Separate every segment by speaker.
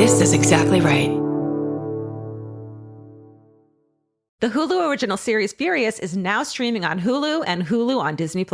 Speaker 1: This is exactly right.
Speaker 2: The Hulu original series Furious is now streaming on Hulu and Hulu on Disney+.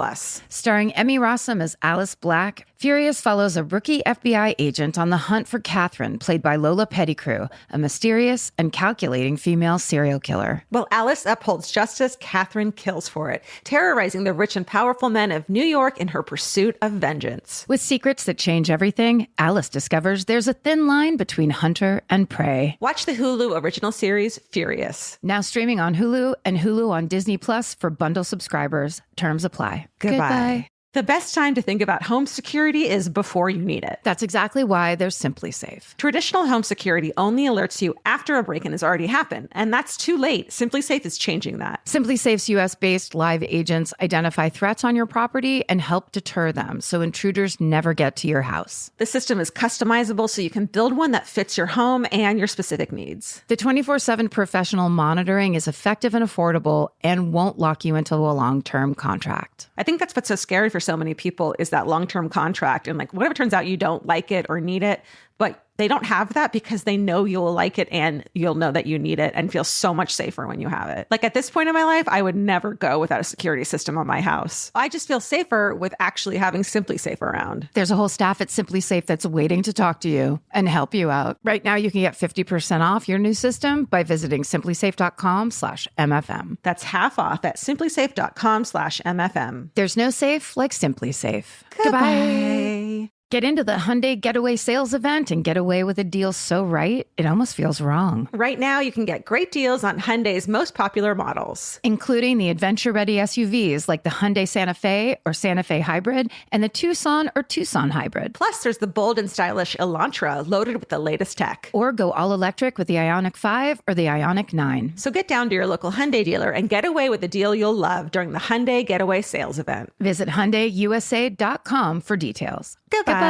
Speaker 3: Starring Emmy Rossum as Alice Black, Furious follows a rookie FBI agent on the hunt for Catherine, played by Lola Pettigrew, a mysterious and calculating female serial killer.
Speaker 2: While Alice upholds justice, Catherine kills for it, terrorizing the rich and powerful men of New York in her pursuit of vengeance.
Speaker 3: With secrets that change everything, Alice discovers there's a thin line between hunter and prey.
Speaker 2: Watch the Hulu original series Furious.
Speaker 3: Now streaming on Hulu and Hulu on Disney Plus for bundle subscribers. Terms apply.
Speaker 2: Goodbye. The best time to think about home security is before you need it.
Speaker 3: That's exactly why there's Simply Safe.
Speaker 2: Traditional home security only alerts you after a break-in has already happened, and that's too late. Simply Safe is changing that.
Speaker 3: Simply Safe's US-based live agents identify threats on your property and help deter them so intruders never get to your house.
Speaker 2: The system is customizable so you can build one that fits your home and your specific needs.
Speaker 3: The 24/7 professional monitoring is effective and affordable and won't lock you into a long-term contract.
Speaker 2: I think that's what's so scary for so many people is that long-term contract. And like, what if it turns out you don't like it or need it, but they don't have that because they know you'll like it and you'll know that you need it and feel so much safer when you have it. Like at this point in my life, I would never go without a security system on my house. I just feel safer with actually having Simply Safe around.
Speaker 3: There's a whole staff at Simply Safe that's waiting to talk to you and help you out. Right now, you can get 50% off your new system by visiting simplysafe.com/MFM.
Speaker 2: That's half off at simplysafe.com/MFM.
Speaker 3: There's no safe like Simply Safe.
Speaker 2: Goodbye.
Speaker 3: Get into the Hyundai Getaway Sales Event and get away with a deal so right, it almost feels wrong.
Speaker 2: Right now, you can get great deals on Hyundai's most popular models,
Speaker 3: including the adventure-ready SUVs like the Hyundai Santa Fe or Santa Fe Hybrid and the Tucson or Tucson Hybrid.
Speaker 2: Plus, there's the bold and stylish Elantra loaded with the latest tech.
Speaker 3: Or go all-electric with the Ioniq 5 or the Ioniq 9.
Speaker 2: So get down to your local Hyundai dealer and get away with a deal you'll love during the Hyundai Getaway Sales Event.
Speaker 3: Visit HyundaiUSA.com for details.
Speaker 2: Goodbye.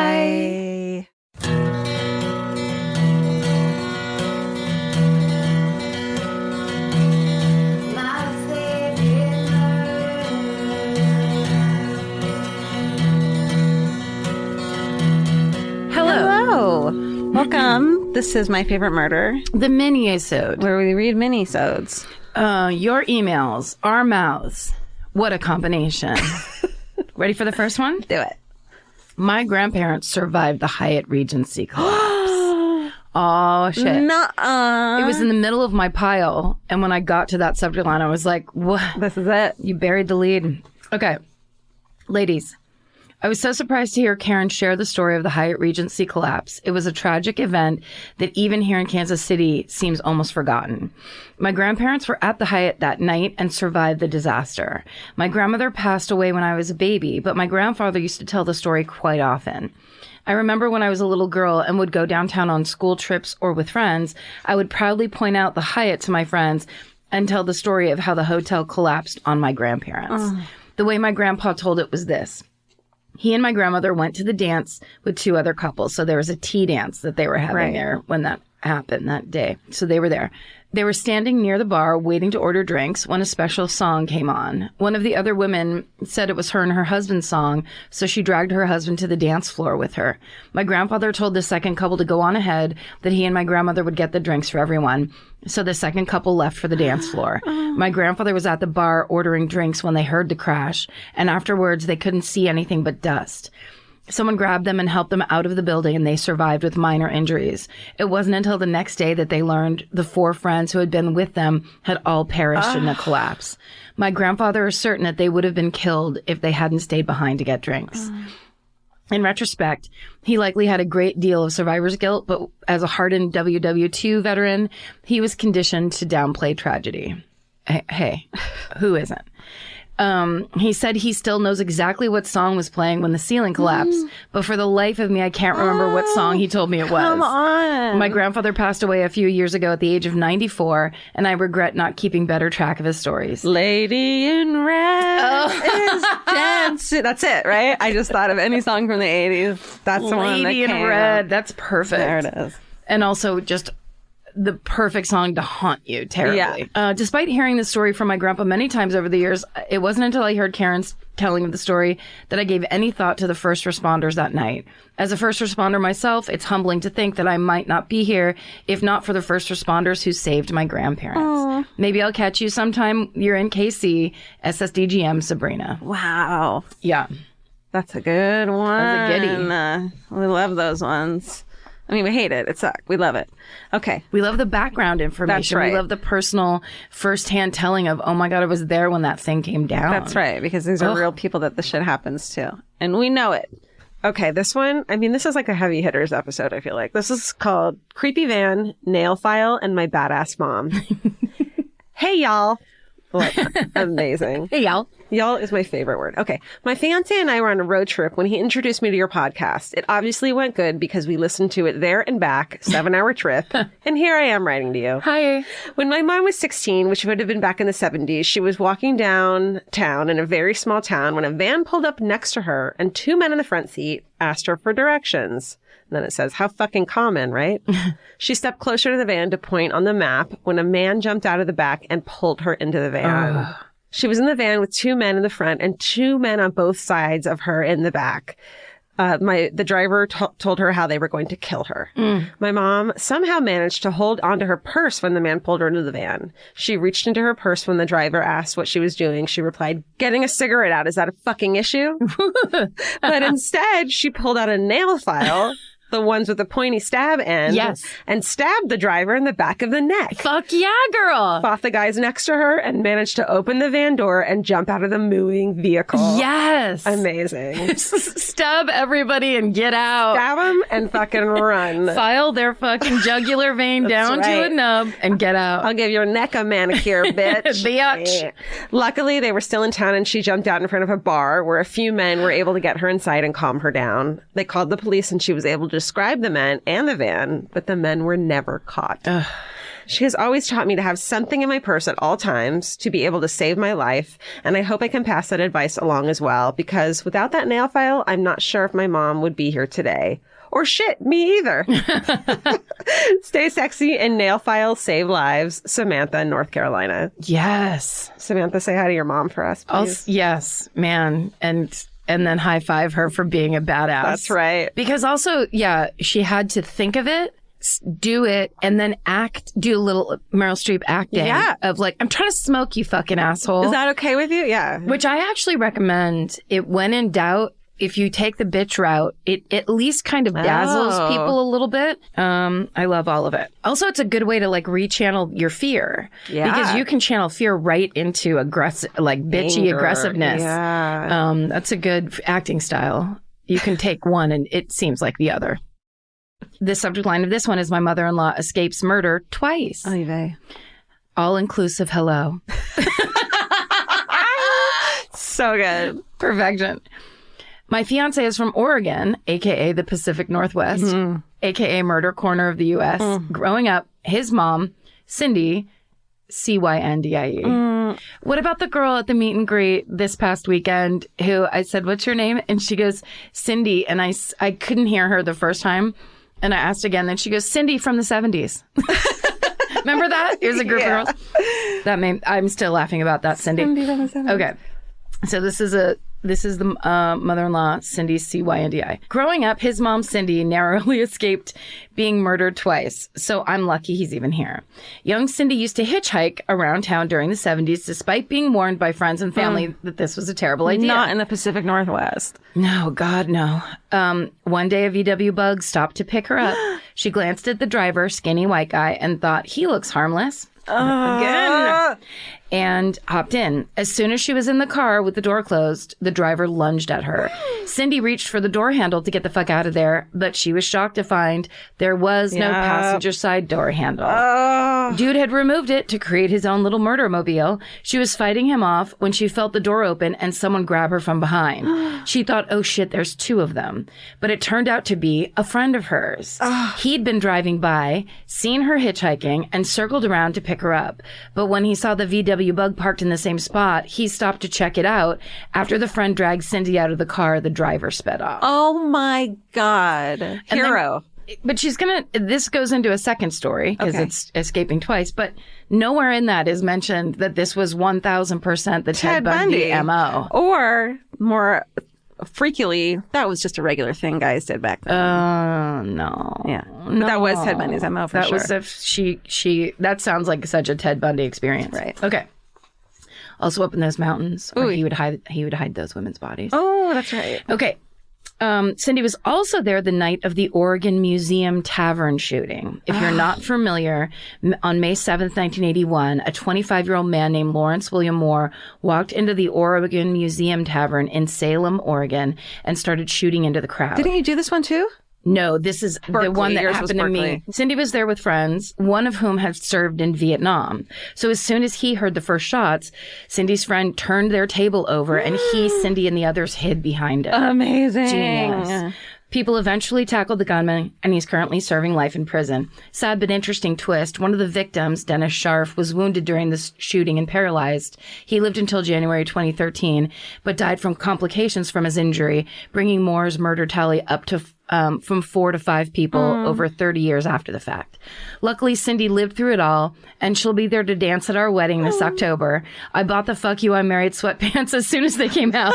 Speaker 2: Hello. Welcome. This is My Favorite Murder.
Speaker 3: The Minisode.
Speaker 2: Where we read minisodes.
Speaker 3: Your emails, our mouths. What a combination. Ready for the first one?
Speaker 2: Do it.
Speaker 3: My grandparents survived the Hyatt Regency collapse. Oh, shit.
Speaker 2: Nuh-uh.
Speaker 3: It was in the middle of my pile. And when I got to that subject line, I was like, what?
Speaker 2: This is it.
Speaker 3: You buried the lead. Okay. Ladies, I was so surprised to hear Karen share the story of the Hyatt Regency collapse. It was a tragic event that even here in Kansas City seems almost forgotten. My grandparents were at the Hyatt that night and survived the disaster. My grandmother passed away when I was a baby, but my grandfather used to tell the story quite often. I remember when I was a little girl and would go downtown on school trips or with friends, I would proudly point out the Hyatt to my friends and tell the story of how the hotel collapsed on my grandparents. The way my grandpa told it was this. He and my grandmother went to the dance with two other couples. So there was a tea dance that they were having there when that happened that day. So they were there. They were standing near the bar waiting to order drinks when a special song came on. One of the other women said it was her and her husband's song, so she dragged her husband to the dance floor with her. My grandfather told the second couple to go on ahead, that he and my grandmother would get the drinks for everyone. So the second couple left for the dance floor. My grandfather was at the bar ordering drinks when they heard the crash, and afterwards they couldn't see anything but dust. Someone grabbed them and helped them out of the building, and they survived with minor injuries. It wasn't until the next day that they learned the four friends who had been with them had all perished in the collapse. My grandfather is certain that they would have been killed if they hadn't stayed behind to get drinks. In retrospect, he likely had a great deal of survivor's guilt, but as a hardened WW2 veteran, he was conditioned to downplay tragedy. Hey, who isn't? He said he still knows exactly what song was playing when the ceiling collapsed, but for the life of me, I can't remember what song he told me it was.
Speaker 2: Come on.
Speaker 3: My grandfather passed away a few years ago at the age of 94, and I regret not keeping better track of his stories.
Speaker 2: Lady in Red is dancing. That's it, right? I just thought of any song from the 80s. That's the one that
Speaker 3: Lady in
Speaker 2: came
Speaker 3: Red.
Speaker 2: up.
Speaker 3: That's perfect.
Speaker 2: There it is.
Speaker 3: And also just the perfect song to haunt you terribly. Despite hearing this story from my grandpa many times over the years, it wasn't until I heard Karen's telling of the story that I gave any thought to the first responders that night. As a first responder myself, it's humbling to think that I might not be here if not for the first responders who saved my grandparents. Aww. Maybe I'll catch you sometime. You're in KC, SSDGM, Sabrina.
Speaker 2: Wow.
Speaker 3: Yeah.
Speaker 2: That's a good one.
Speaker 3: That's a goodie.
Speaker 2: We love those ones. I mean, we hate it. It sucks. We love it. Okay.
Speaker 3: We love the background information.
Speaker 2: That's right.
Speaker 3: We love the personal firsthand telling of, oh my God, I was there when that thing came down.
Speaker 2: That's right. Because these are real people that the shit happens to. And we know it. Okay. This one, I mean, this is like a heavy hitters episode, I feel like. This is called Creepy Van, Nail File, and My Badass Mom. Hey, y'all. Like, amazing.
Speaker 3: Hey, y'all.
Speaker 2: Y'all is my favorite word. Okay. My fiance and I were on a road trip when he introduced me to your podcast. It obviously went good because we listened to it there and back, 7-hour trip. And here I am writing to you.
Speaker 3: Hi.
Speaker 2: When my mom was 16, which would have been back in the 70s, she was walking downtown in a very small town when a van pulled up next to her and 2 men in the front seat asked her for directions. And then it says, how fucking common, right? She stepped closer to the van to point on the map when a man jumped out of the back and pulled her into the van. She was in the van with 2 men in the front and 2 men on both sides of her in the back. The driver told her how they were going to kill her. My mom somehow managed to hold onto her purse when the man pulled her into the van. She reached into her purse when the driver asked what she was doing. She replied, getting a cigarette out. Is that a fucking issue? But instead, she pulled out a nail file, the ones with the pointy stab end, and stabbed the driver in the back of the neck.
Speaker 3: Fuck yeah, girl.
Speaker 2: Fought the guys next to her and managed to open the van door and jump out of the moving vehicle.
Speaker 3: Yes.
Speaker 2: Amazing.
Speaker 3: Stab everybody and get out.
Speaker 2: Stab them and fucking run.
Speaker 3: File their fucking jugular vein down to a nub and get out.
Speaker 2: I'll give your neck a manicure, bitch.
Speaker 3: Bitch.
Speaker 2: Luckily, they were still in town and she jumped out in front of a bar where a few men were able to get her inside and calm her down. They called the police and she was able to describe the men and the van, but the men were never caught. She has always taught me to have something in my purse at all times to be able to save my life, and I hope I can pass that advice along as well, because without that nail file, I'm not sure if my mom would be here today. Or shit, me either. Stay sexy and nail files save lives. Samantha, North Carolina.
Speaker 3: Yes.
Speaker 2: Samantha, say hi to your mom for us, please.
Speaker 3: Yes, man. And then high five her for being a badass.
Speaker 2: That's right.
Speaker 3: Because also, she had to think of it, do it, and then do a little Meryl Streep acting of like, I'm trying to smoke, you fucking asshole.
Speaker 2: Is that okay with you? Yeah.
Speaker 3: Which I actually recommend it when in doubt. If you take the bitch route, it at least kind of dazzles people a little bit. I love all of it. Also, it's a good way to like rechannel your fear. Yeah. Because you can channel fear right into aggressive, like bitchy anger. Aggressiveness.
Speaker 2: Yeah.
Speaker 3: That's a good acting style. You can take one and it seems like the other. The subject line of this one is my mother-in-law escapes murder twice.
Speaker 2: Oy vey.
Speaker 3: All inclusive hello.
Speaker 2: So good.
Speaker 3: Perfection. My fiance is from Oregon, a.k.a. the Pacific Northwest, a.k.a. murder corner of the U.S. Growing up, his mom, Cindy, C-Y-N-D-I-E. What about the girl at the meet and greet this past weekend who I said, what's your name? And she goes, Cindy. And I couldn't hear her the first time. And I asked again. Then she goes, Cindy from the 70s. Remember that? It was a group of girls. I'm still laughing about that, Cindy.
Speaker 2: Cindy from the 70s.
Speaker 3: Okay. So this is the mother-in-law, Cindy, C-Y-N-D-I. Growing up, his mom, Cindy, narrowly escaped being murdered twice, so I'm lucky he's even here. Young Cindy used to hitchhike around town during the 70s, despite being warned by friends and family that this was a terrible idea.
Speaker 2: Not in the Pacific Northwest.
Speaker 3: No, God, no. One day, a VW bug stopped to pick her up. She glanced at the driver, skinny white guy, and thought, he looks harmless. Again. And hopped in. As soon as she was in the car with the door closed, the driver lunged at her. Cindy reached for the door handle to get the fuck out of there, but she was shocked to find there was no passenger side door handle. Dude had removed it to create his own little murder mobile. She was fighting him off when she felt the door open and someone grab her from behind. She thought, oh shit, there's 2 of them. But it turned out to be a friend of hers. He'd been driving by, seen her hitchhiking, and circled around to pick her up. But when he saw the VW bug parked in the same spot, he stopped to check it out. After the friend dragged Cindy out of the car, the driver sped off.
Speaker 2: Oh my God. Hero.
Speaker 3: but this goes into a second story because
Speaker 2: Okay.
Speaker 3: it's escaping twice, but nowhere in that is mentioned that this was 1000% the Ted Bundy MO.
Speaker 2: Or more freakily, that was just a regular thing guys did back then.
Speaker 3: No.
Speaker 2: Yeah. But that was Ted Bundy's MO for
Speaker 3: that
Speaker 2: sure.
Speaker 3: was if she that sounds like such a Ted Bundy experience.
Speaker 2: Right.
Speaker 3: Okay. Also up in those mountains where
Speaker 2: Ooh.
Speaker 3: he would hide those women's bodies.
Speaker 2: Oh, that's right.
Speaker 3: Okay. Cindy was also there the night of the Oregon Museum Tavern shooting. If you're not familiar, on May 7th, 1981, a 25-year-old man named Lawrence William Moore walked into the Oregon Museum Tavern in Salem, Oregon, and started shooting into the crowd.
Speaker 2: Didn't you do this one too?
Speaker 3: No, this is the
Speaker 2: Berkeley.
Speaker 3: one that
Speaker 2: Yours was
Speaker 3: happened to me.
Speaker 2: Berkeley.
Speaker 3: Cindy was there with friends, one of whom had served in Vietnam. So as soon as he heard the first shots, Cindy's friend turned their table over and he, Cindy, and the others hid behind it.
Speaker 2: Amazing.
Speaker 3: Genius. People eventually tackled the gunman, and he's currently serving life in prison. Sad but interesting twist. One of the victims, Dennis Scharf, was wounded during this shooting and paralyzed. He lived until January 2013, but died from complications from his injury, bringing Moore's murder tally up to from 4 to 5 people over 30 years after the fact. Luckily, Cindy lived through it all, and she'll be there to dance at our wedding this October. I bought the Fuck You, I'm Married sweatpants as soon as they came out,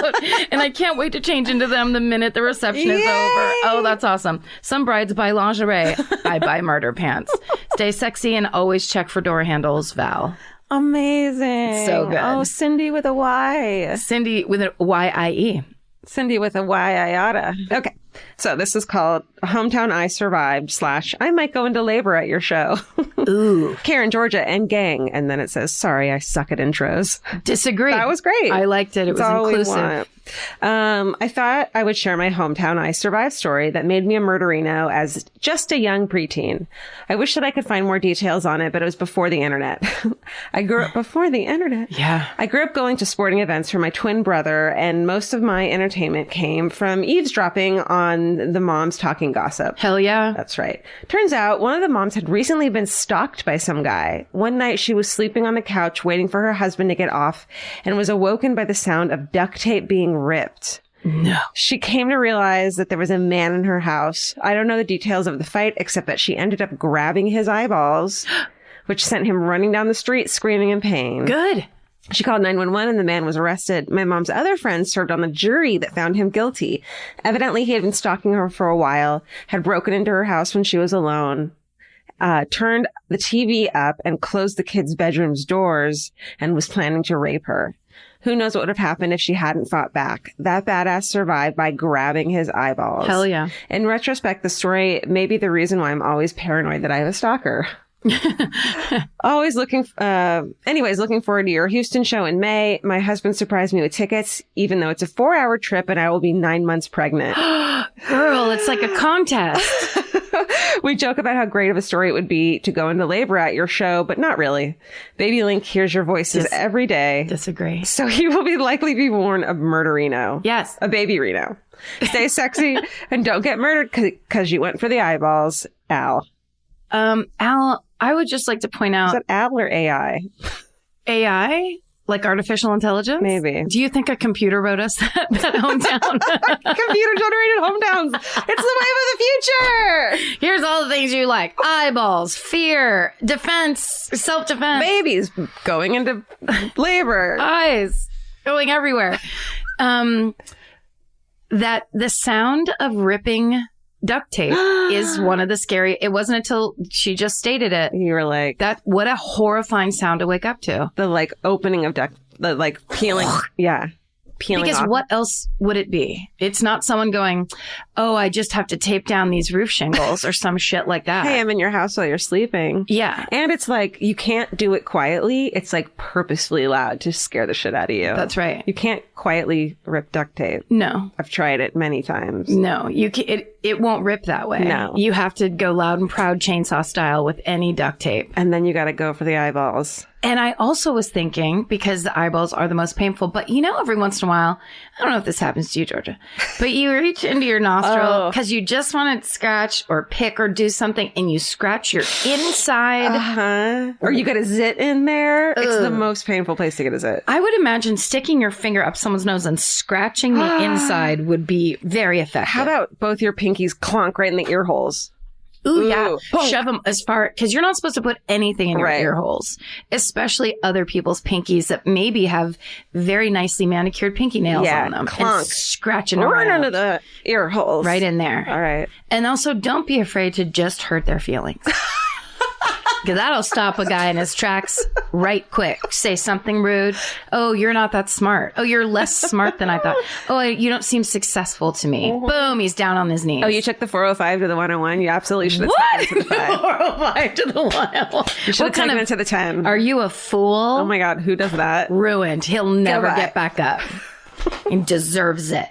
Speaker 3: and I can't wait to change into them the minute the reception is over. Oh, that's awesome. Some brides buy lingerie. I buy murder pants. Stay sexy and always check for door handles, Val.
Speaker 2: Amazing.
Speaker 3: So good.
Speaker 2: Oh, Cindy with a Y.
Speaker 3: Cindy with a Y-I-E.
Speaker 2: Cindy with a Y iota. Okay. So this is called Hometown I Survived / I might go into labor at your show.
Speaker 3: Ooh.
Speaker 2: Karen, Georgia, and gang. And then it says, sorry, I suck at intros.
Speaker 3: Disagree.
Speaker 2: That was great.
Speaker 3: I liked it. It
Speaker 2: That's all
Speaker 3: was
Speaker 2: we
Speaker 3: inclusive.
Speaker 2: want. I thought I would share my hometown I survived story that made me a murderino as just a young preteen. I wish that I could find more details on it, but it was before the internet. I grew up before the internet.
Speaker 3: Yeah.
Speaker 2: I grew up going to sporting events for my twin brother, and most of my entertainment came from eavesdropping on the moms talking gossip.
Speaker 3: Hell yeah.
Speaker 2: That's right. Turns out one of the moms had recently been stalked by some guy. One night she was sleeping on the couch waiting for her husband to get off and was awoken by the sound of duct tape being ripped.
Speaker 3: No.
Speaker 2: She came to realize that there was a man in her house. I don't know the details of the fight, except that she ended up grabbing his eyeballs, which sent him running down the street screaming in pain.
Speaker 3: Good.
Speaker 2: She called 911 and the man was arrested. My mom's other friends served on the jury that found him guilty. Evidently, he had been stalking her for a while, had broken into her house when she was alone, turned the TV up and closed the kids' bedrooms' doors, and was planning to rape her. Who knows what would have happened if she hadn't fought back. That badass survived by grabbing his eyeballs.
Speaker 3: Hell yeah.
Speaker 2: In retrospect, the story may be the reason why I'm always paranoid that I have a stalker. Always looking forward to your Houston show in May. My husband surprised me with tickets, even though it's a 4-hour trip and I will be 9 months pregnant.
Speaker 3: Girl, it's like a contest.
Speaker 2: We joke about how great of a story it would be to go into labor at your show, but not really. Baby Link hears your voices every day.
Speaker 3: Disagree.
Speaker 2: So he will likely be born a murderino.
Speaker 3: Yes.
Speaker 2: A baby Reno. Stay sexy and don't get murdered because you went for the eyeballs. Al.
Speaker 3: Al, I would just like to point
Speaker 2: Is
Speaker 3: out
Speaker 2: that Al or AI?
Speaker 3: AI, like artificial intelligence.
Speaker 2: Maybe.
Speaker 3: Do you think a computer wrote us that hometown?
Speaker 2: Computer-generated hometowns. It's the wave of the future.
Speaker 3: Here's all the things you like: eyeballs, fear, defense, self-defense,
Speaker 2: Babies going into labor.
Speaker 3: eyes going everywhere. That the sound of ripping duct tape is one of the scary. It wasn't until she just stated it
Speaker 2: You were like,
Speaker 3: that what a horrifying sound to wake up to.
Speaker 2: the opening of duct, the peeling. Yeah. Peeling
Speaker 3: Because
Speaker 2: off.
Speaker 3: what else would it be? It's not someone going, oh, I just have to tape down these roof shingles or some shit like that.
Speaker 2: Hey, I'm in your house while you're sleeping.
Speaker 3: Yeah.
Speaker 2: And it's like, you can't do it quietly. It's like purposefully loud to scare the shit out of you.
Speaker 3: That's right.
Speaker 2: You can't quietly rip duct tape.
Speaker 3: No.
Speaker 2: I've tried it many times.
Speaker 3: No. It won't rip that way.
Speaker 2: No.
Speaker 3: You have to go loud and proud chainsaw style with any duct tape.
Speaker 2: And then you got to go for the eyeballs.
Speaker 3: And I also was thinking, because the eyeballs are the most painful, but every once in a while, I don't know if this happens to you, Georgia, but you reach into your nostril because you just want to scratch or pick or do something and you scratch your inside.
Speaker 2: Uh-huh. Or you get a zit in there. It's the most painful place to get a zit.
Speaker 3: I would imagine sticking your finger up someone's nose and scratching the inside would be very effective.
Speaker 2: How about both your pinkies clonk right in the ear holes?
Speaker 3: Ooh, yeah. Shove them as far, because you're not supposed to put anything in your ear holes, especially other people's pinkies that maybe have very nicely manicured pinky nails on them.
Speaker 2: Clunk.
Speaker 3: And scratching
Speaker 2: right
Speaker 3: around.
Speaker 2: into the ear holes.
Speaker 3: Right in there.
Speaker 2: All right.
Speaker 3: And also, don't be afraid to just hurt their feelings. Because that'll stop a guy in his tracks right quick. Say something rude. Oh, you're not that smart. Oh, you're less smart than I thought. Oh, you don't seem successful to me. Boom, he's down on his knees.
Speaker 2: Oh, you took the 405 to the 101? You absolutely should have taken it to the 5.
Speaker 3: 405 to the 101.
Speaker 2: You should have taken it to the 10.
Speaker 3: Are you a fool?
Speaker 2: Oh my God, who does that?
Speaker 3: Ruined. He'll never get back up. He deserves it.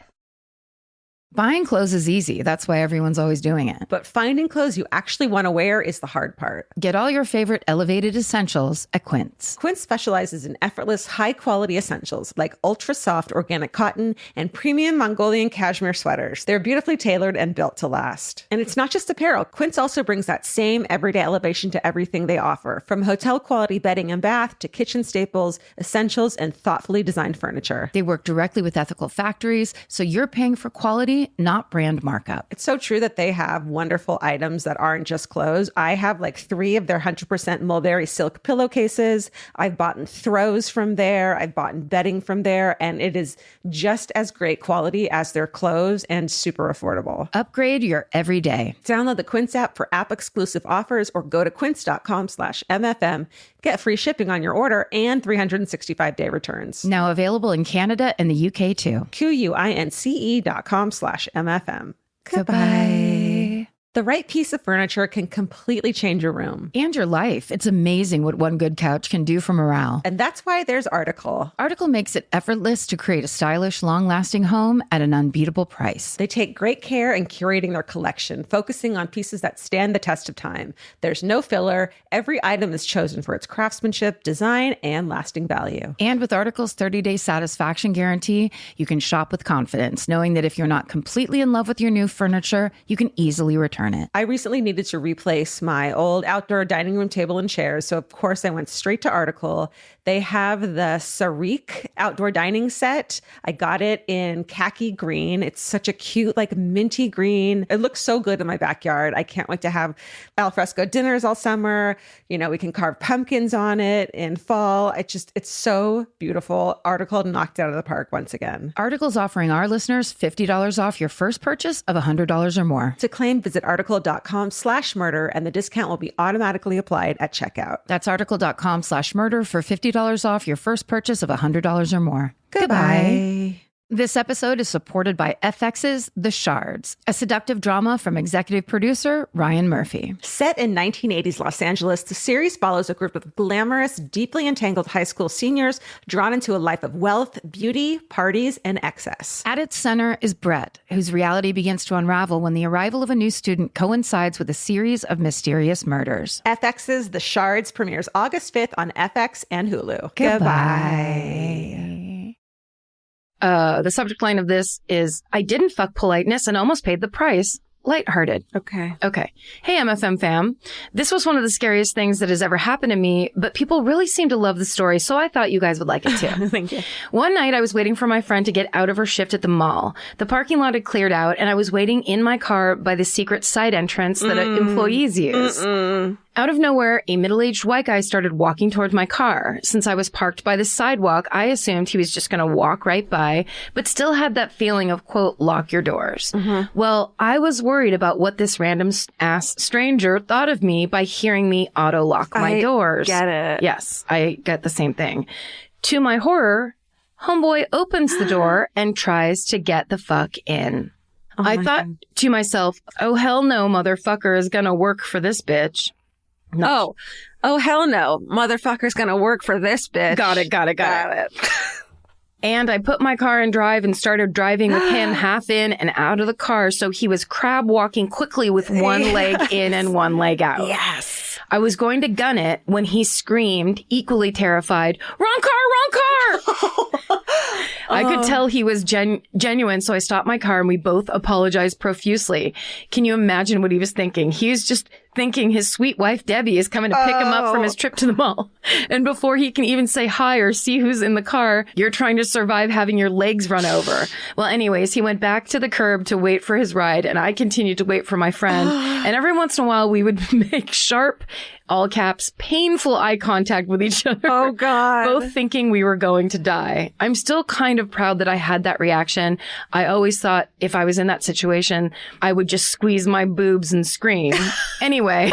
Speaker 3: Buying clothes is easy. That's why everyone's always doing it.
Speaker 2: But finding clothes you actually want to wear is the hard part.
Speaker 3: Get all your favorite elevated essentials at Quince.
Speaker 2: Quince specializes in effortless, high-quality essentials like ultra-soft organic cotton and premium Mongolian cashmere sweaters. They're beautifully tailored and built to last. And it's not just apparel. Quince also brings that same everyday elevation to everything they offer, from hotel-quality bedding and bath to kitchen staples, essentials, and thoughtfully designed furniture.
Speaker 3: They work directly with ethical factories, so you're paying for quality, not brand markup.
Speaker 2: It's so true that they have wonderful items that aren't just clothes. I have like 3 of their 100% mulberry silk pillowcases. I've bought throws from there. I've bought bedding from there. And it is just as great quality as their clothes and super affordable.
Speaker 3: Upgrade your everyday.
Speaker 2: Download the Quince app for app-exclusive offers or go to quince.com/MFM. Get free shipping on your order and 365-day returns.
Speaker 3: Now available in Canada and the UK too.
Speaker 2: QUINCE.com/MFM. Goodbye. The right piece of furniture can completely change your room.
Speaker 3: And your life. It's amazing what one good couch can do for morale.
Speaker 2: And that's why there's Article.
Speaker 3: Article makes it effortless to create a stylish, long-lasting home at an unbeatable price.
Speaker 2: They take great care in curating their collection, focusing on pieces that stand the test of time. There's no filler. Every item is chosen for its craftsmanship, design, and lasting value.
Speaker 3: And with Article's 30-day satisfaction guarantee, you can shop with confidence, knowing that if you're not completely in love with your new furniture, you can easily return it.
Speaker 2: I recently needed to replace my old outdoor dining room table and chairs, so of course I went straight to Article. They have the Sarik outdoor dining set. I got it in khaki green. It's such a cute, like minty green. It looks so good in my backyard. I can't wait to have alfresco dinners all summer. You know, we can carve pumpkins on it in fall. It's so beautiful. Article knocked it out of the park once again.
Speaker 3: Article's offering our listeners $50 off your first purchase of $100 or more.
Speaker 2: To claim, visit article.com/murder, and the discount will be automatically applied at checkout.
Speaker 3: That's article.com/murder for $50 off your first purchase of $100 or more.
Speaker 2: Goodbye.
Speaker 3: This episode is supported by FX's The Shards, a seductive drama from executive producer Ryan Murphy.
Speaker 2: Set in 1980s Los Angeles, the series follows a group of glamorous, deeply entangled high school seniors drawn into a life of wealth, beauty, parties, and excess.
Speaker 3: At its center is Brett, whose reality begins to unravel when the arrival of a new student coincides with a series of mysterious murders.
Speaker 2: FX's The Shards premieres August 5th on FX and Hulu.
Speaker 3: Goodbye. The subject line of this is, I didn't fuck politeness and almost paid the price. Lighthearted.
Speaker 2: Okay.
Speaker 3: Hey, MFM fam. This was one of the scariest things that has ever happened to me, but people really seem to love the story, so I thought you guys would like it too.
Speaker 2: Thank you.
Speaker 3: One night, I was waiting for my friend to get out of her shift at the mall. The parking lot had cleared out, and I was waiting in my car by the secret side entrance that employees use. Out of nowhere, a middle-aged white guy started walking towards my car. Since I was parked by the sidewalk, I assumed he was just going to walk right by, but still had that feeling of, quote, lock your doors. Well, I was worried about what this random-ass stranger thought of me by hearing me auto-lock my doors.
Speaker 2: Get it.
Speaker 3: Yes, I get the same thing. To my horror, homeboy opens the door and tries to get the fuck in. I thought to myself, oh, hell no, motherfucker is going to work for this bitch.
Speaker 2: No. Oh, hell no. Motherfucker's gonna work for this bitch.
Speaker 3: Got it. And I put my car in drive and started driving with him half in and out of the car. So he was crab walking quickly with one leg in and one leg out.
Speaker 2: Yes.
Speaker 3: I was going to gun it when he screamed, equally terrified, wrong car! I could tell he was genuine, so I stopped my car and we both apologized profusely. Can you imagine what he was thinking? He was just thinking his sweet wife, Debbie, is coming to pick him up from his trip to the mall. And before he can even say hi or see who's in the car, you're trying to survive having your legs run over. Well, anyways, he went back to the curb to wait for his ride, and I continued to wait for my friend. And every once in a while, we would make sharp, all caps, painful eye contact with each other.
Speaker 2: Oh, God.
Speaker 3: Both thinking we were going to die. I'm still kind of proud that I had that reaction. I always thought if I was in that situation, I would just squeeze my boobs and scream. Anyway,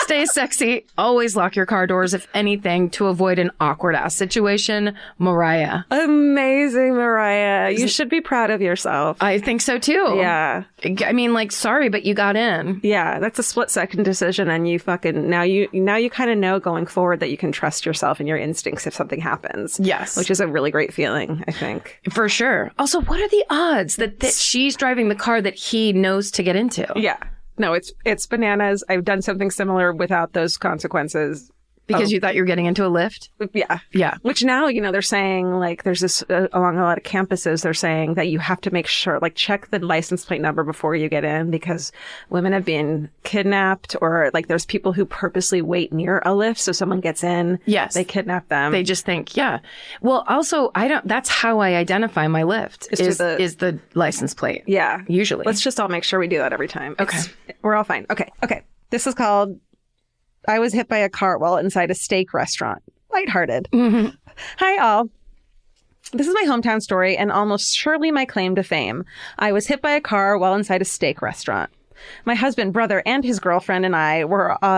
Speaker 3: stay sexy. Always lock your car doors, if anything, to avoid an awkward-ass situation. Mariah.
Speaker 2: Amazing, Mariah. You should be proud of yourself.
Speaker 3: I think so, too.
Speaker 2: Yeah.
Speaker 3: I mean, like, sorry, but you got in.
Speaker 2: Yeah, that's a split-second decision, and you fucking... Now you kind of know going forward that you can trust yourself and your instincts if something happens.
Speaker 3: Yes.
Speaker 2: Which is a really great feeling, I think.
Speaker 3: For sure. Also, what are the odds that she's driving the car that he knows to get into?
Speaker 2: Yeah. No, it's bananas. I've done something similar without those consequences.
Speaker 3: Because you thought you were getting into a lift?
Speaker 2: Yeah.
Speaker 3: Yeah.
Speaker 2: Which now, they're saying, like, there's this, along a lot of campuses, they're saying that you have to make sure, like, check the license plate number before you get in, because women have been kidnapped, or, like, there's people who purposely wait near a lift, so someone gets in.
Speaker 3: Yes.
Speaker 2: They kidnap them.
Speaker 3: They just think, yeah. Well, also, that's how I identify my lift, is the license plate.
Speaker 2: Yeah.
Speaker 3: Usually.
Speaker 2: Let's just all make sure we do that every time.
Speaker 3: Okay.
Speaker 2: We're all fine. Okay. This is called... I was hit by a car while inside a steak restaurant. Lighthearted. Mm-hmm. Hi, all. This is my hometown story and almost surely my claim to fame. I was hit by a car while inside a steak restaurant. My husband, brother, and his girlfriend and I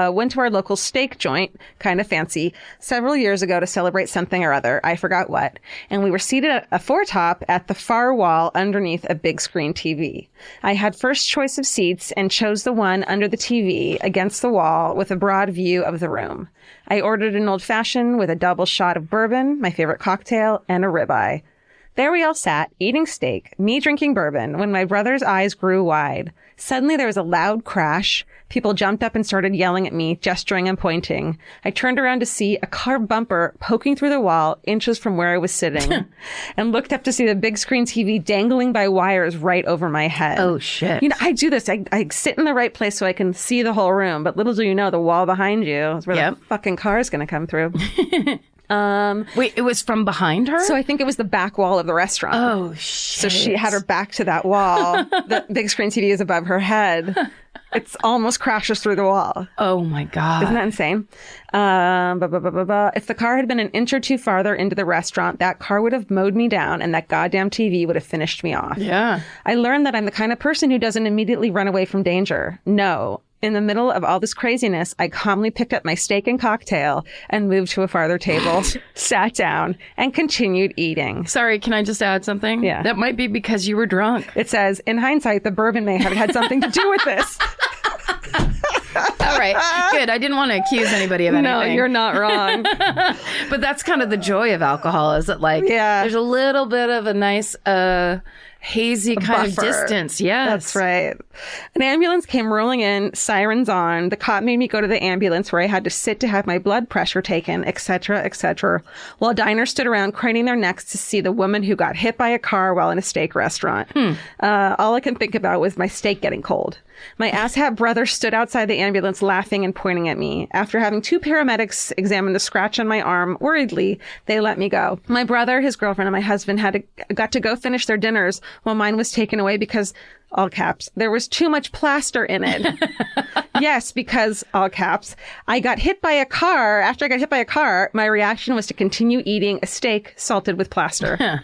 Speaker 2: went to our local steak joint, kind of fancy, several years ago to celebrate something or other. I forgot what. And we were seated at a foretop at the far wall underneath a big screen TV. I had first choice of seats and chose the one under the TV against the wall with a broad view of the room. I ordered an old-fashioned with a double shot of bourbon, my favorite cocktail, and a ribeye. There we all sat, eating steak, me drinking bourbon, when my brother's eyes grew wide. Suddenly there was a loud crash. People jumped up and started yelling at me, gesturing and pointing. I turned around to see a car bumper poking through the wall inches from where I was sitting and looked up to see the big screen TV dangling by wires right over my head.
Speaker 3: Oh, shit.
Speaker 2: I do this. I sit in the right place so I can see the whole room. But little do you know, the wall behind you is where the fucking car is going to come through.
Speaker 3: Wait, it was from behind her?
Speaker 2: So I think it was the back wall of the restaurant.
Speaker 3: Oh, shit.
Speaker 2: So she had her back to that wall. The big screen TV is above her head. It's almost crashes through the wall.
Speaker 3: Oh, my God.
Speaker 2: Isn't that insane? If the car had been an inch or two farther into the restaurant, that car would have mowed me down and that goddamn TV would have finished me off.
Speaker 3: Yeah.
Speaker 2: I learned that I'm the kind of person who doesn't immediately run away from danger. No. In the middle of all this craziness, I calmly picked up my steak and cocktail and moved to a farther table, sat down, and continued eating.
Speaker 3: Sorry, can I just add something?
Speaker 2: Yeah.
Speaker 3: That might be because you were drunk.
Speaker 2: It says, in hindsight, the bourbon may have had something to do with this.
Speaker 3: All right, good. I didn't want to accuse anybody of anything.
Speaker 2: No, you're not wrong.
Speaker 3: But that's kind of the joy of alcohol, is that, like, there's a little bit of a nice... hazy kind of distance. Yes.
Speaker 2: That's right. An ambulance came rolling in, sirens on. The cop made me go to the ambulance where I had to sit to have my blood pressure taken, etc., etc., while diners stood around craning their necks to see the woman who got hit by a car while in a steak restaurant. All I can think about was my steak getting cold. My asshat brother stood outside the ambulance laughing and pointing at me. After having two paramedics examine the scratch on my arm worriedly, they let me go. My brother, his girlfriend, and my husband got to go finish their dinners while mine was taken away because, all caps, there was too much plaster in it. Yes, because, all caps, I got hit by a car. After I got hit by a car, my reaction was to continue eating a steak salted with plaster.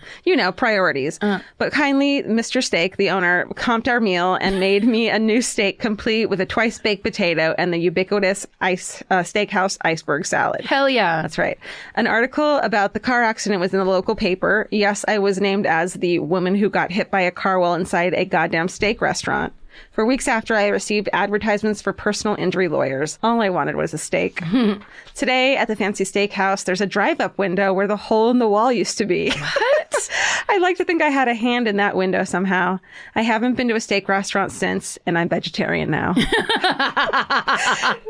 Speaker 2: Priorities. But kindly, Mr. Steak, the owner, comped our meal and made me a new steak complete with a twice-baked potato and the ubiquitous steakhouse iceberg salad.
Speaker 3: Hell yeah.
Speaker 2: That's right. An article about the car accident was in the local paper. Yes, I was named as the woman who got hit by a car while inside a goddamn steak restaurant. For weeks after, I received advertisements for personal injury lawyers. All I wanted was a steak. Today, at the fancy steakhouse, there's a drive-up window where the hole in the wall used to be. What? I like to think I had a hand in that window somehow. I haven't been to a steak restaurant since, and I'm vegetarian now.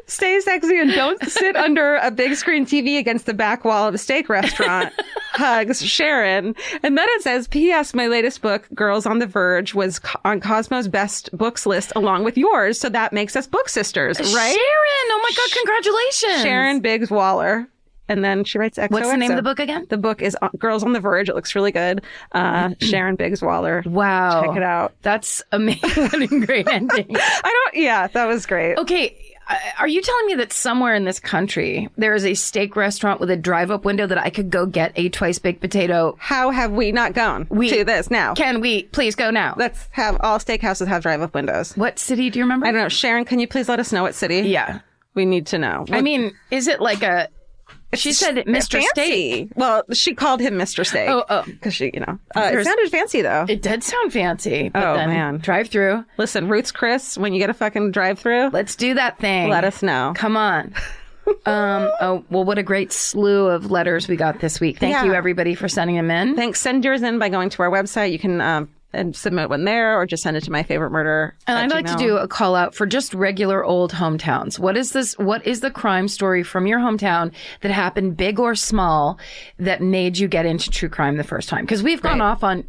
Speaker 2: Stay sexy and don't sit under a big screen TV against the back wall of a steak restaurant. Hugs, Sharon. And then it says, P.S. My latest book, Girls on the Verge, was on Cosmo's best books list along with yours. So that makes us book sisters, right?
Speaker 3: Sharon! Oh my God, congratulations.
Speaker 2: Sharon Biggs Waller. And then she writes XOXO.
Speaker 3: What's the name of the book again?
Speaker 2: The book is Girls on the Verge. It looks really good. Sharon Biggs Waller.
Speaker 3: Wow.
Speaker 2: Check it out.
Speaker 3: That's amazing. Great ending.
Speaker 2: That was great.
Speaker 3: Okay. Are you telling me that somewhere in this country there is a steak restaurant with a drive-up window that I could go get a twice-baked potato?
Speaker 2: How have we not gone to this now?
Speaker 3: Can we please go now?
Speaker 2: Let's have all steakhouses have drive-up windows.
Speaker 3: What city do you remember?
Speaker 2: I don't know. Sharon, can you please let us know what city?
Speaker 3: Yeah.
Speaker 2: We need to know.
Speaker 3: I mean, is it like a... She said Mr. Steak.
Speaker 2: Well, she called him Mr. Steak.
Speaker 3: Oh.
Speaker 2: Because she, it sounded fancy, though.
Speaker 3: It did sound fancy. But then
Speaker 2: man.
Speaker 3: Drive-through.
Speaker 2: Listen, Ruth's Chris, when you get a fucking drive-through,
Speaker 3: Let's do that thing.
Speaker 2: let us know.
Speaker 3: Come on. Well, what a great slew of letters we got this week. Thank you, everybody, for sending them in.
Speaker 2: Thanks. Send yours in by going to our website. You can and submit one there, or just send it to My Favorite Murder.
Speaker 3: And I'd like to do a call out for just regular old hometowns. What is this? What is the crime story from your hometown that happened, big or small, that made you get into true crime the first time? Because we've gone off on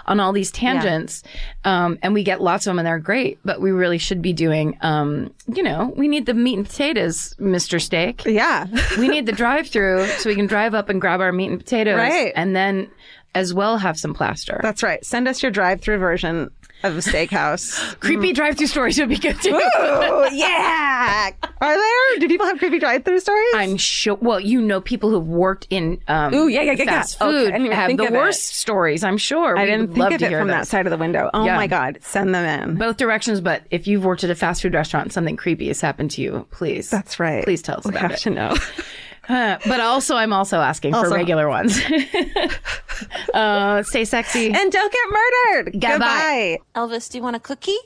Speaker 3: all these tangents, and we get lots of them, and they're great. But we really should be doing, we need the meat and potatoes, Mr. Steak.
Speaker 2: Yeah.
Speaker 3: We need the drive-through so we can drive up and grab our meat and potatoes,
Speaker 2: Right.
Speaker 3: and then as well have some plaster.
Speaker 2: That's right. Send us your drive-through version of a steakhouse.
Speaker 3: Creepy drive-through stories would be good too.
Speaker 2: Ooh, yeah. Are there? Do people have creepy drive-through stories?
Speaker 3: I'm sure. Well, people who've worked in fast
Speaker 2: Okay,
Speaker 3: food
Speaker 2: I didn't even
Speaker 3: have
Speaker 2: think
Speaker 3: the
Speaker 2: of
Speaker 3: worst
Speaker 2: it.
Speaker 3: stories. I'm sure.
Speaker 2: I
Speaker 3: We
Speaker 2: didn't
Speaker 3: would
Speaker 2: think
Speaker 3: love
Speaker 2: of
Speaker 3: to
Speaker 2: it
Speaker 3: hear
Speaker 2: from that
Speaker 3: those.
Speaker 2: side of the window. Oh
Speaker 3: Yeah.
Speaker 2: my God. Send them in.
Speaker 3: Both directions, but if you've worked at a fast food restaurant and something creepy has happened to you, please.
Speaker 2: That's right.
Speaker 3: Please tell us
Speaker 2: We
Speaker 3: about
Speaker 2: have
Speaker 3: it.
Speaker 2: to know.
Speaker 3: But I'm also asking for regular ones. Stay sexy.
Speaker 2: And don't get murdered.
Speaker 3: Goodbye.
Speaker 2: Goodbye.
Speaker 1: Elvis, do you want a cookie?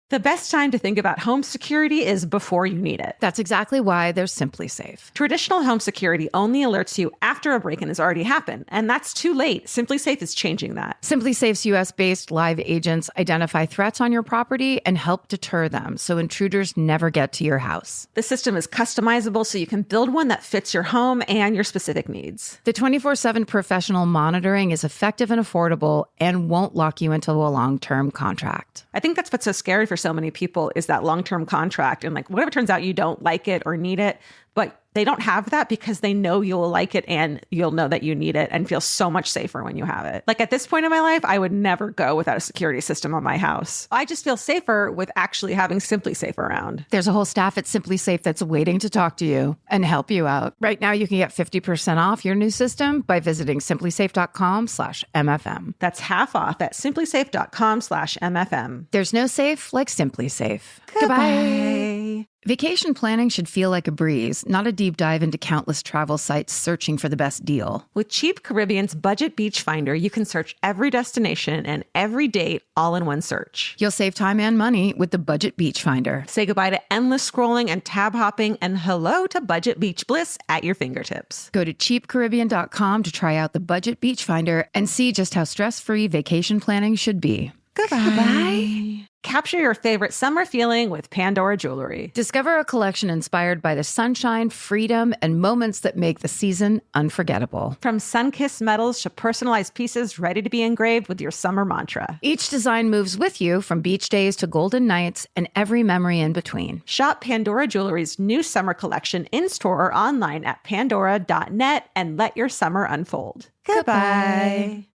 Speaker 2: The best time to think about home security is before you need it.
Speaker 4: That's exactly why there's Simply Safe.
Speaker 2: Traditional home security only alerts you after a break-in has already happened, and that's too late. Simply Safe is changing that.
Speaker 4: Simply Safe's US-based live agents identify threats on your property and help deter them so intruders never get to your house.
Speaker 2: The system is customizable so you can build one that fits your home and your specific needs.
Speaker 4: The 24/7 professional monitoring is effective and affordable and won't lock you into a long-term contract.
Speaker 2: I think that's what's so scary for so many people is that long-term contract. And what if it turns out you don't like it or need it, but they don't have that because they know you'll like it and you'll know that you need it and feel so much safer when you have it. At this point in my life, I would never go without a security system on my house. I just feel safer with actually having Simply Safe around.
Speaker 4: There's a whole staff at Simply Safe that's waiting to talk to you and help you out. Right now, you can get 50% off your new system by visiting simplysafe.com/MFM.
Speaker 2: That's half off at simplysafe.com/MFM.
Speaker 4: There's no safe like Simply Safe.
Speaker 2: Goodbye.
Speaker 4: Vacation planning should feel like a breeze, not a deep dive into countless travel sites searching for the best deal.
Speaker 2: With Cheap Caribbean's Budget Beach Finder, you can search every destination and every date all in one search.
Speaker 4: You'll save time and money with the Budget Beach Finder.
Speaker 2: Say goodbye to endless scrolling and tab hopping and hello to Budget Beach Bliss at your fingertips.
Speaker 4: Go to cheapcaribbean.com to try out the Budget Beach Finder and see just how stress-free vacation planning should be.
Speaker 2: Goodbye. Capture your favorite summer feeling with Pandora Jewelry.
Speaker 4: Discover a collection inspired by the sunshine, freedom, and moments that make the season unforgettable.
Speaker 2: From sun-kissed metals to personalized pieces ready to be engraved with your summer mantra.
Speaker 4: Each design moves with you from beach days to golden nights and every memory in between.
Speaker 2: Shop Pandora Jewelry's new summer collection in-store or online at pandora.net and let your summer unfold. Goodbye.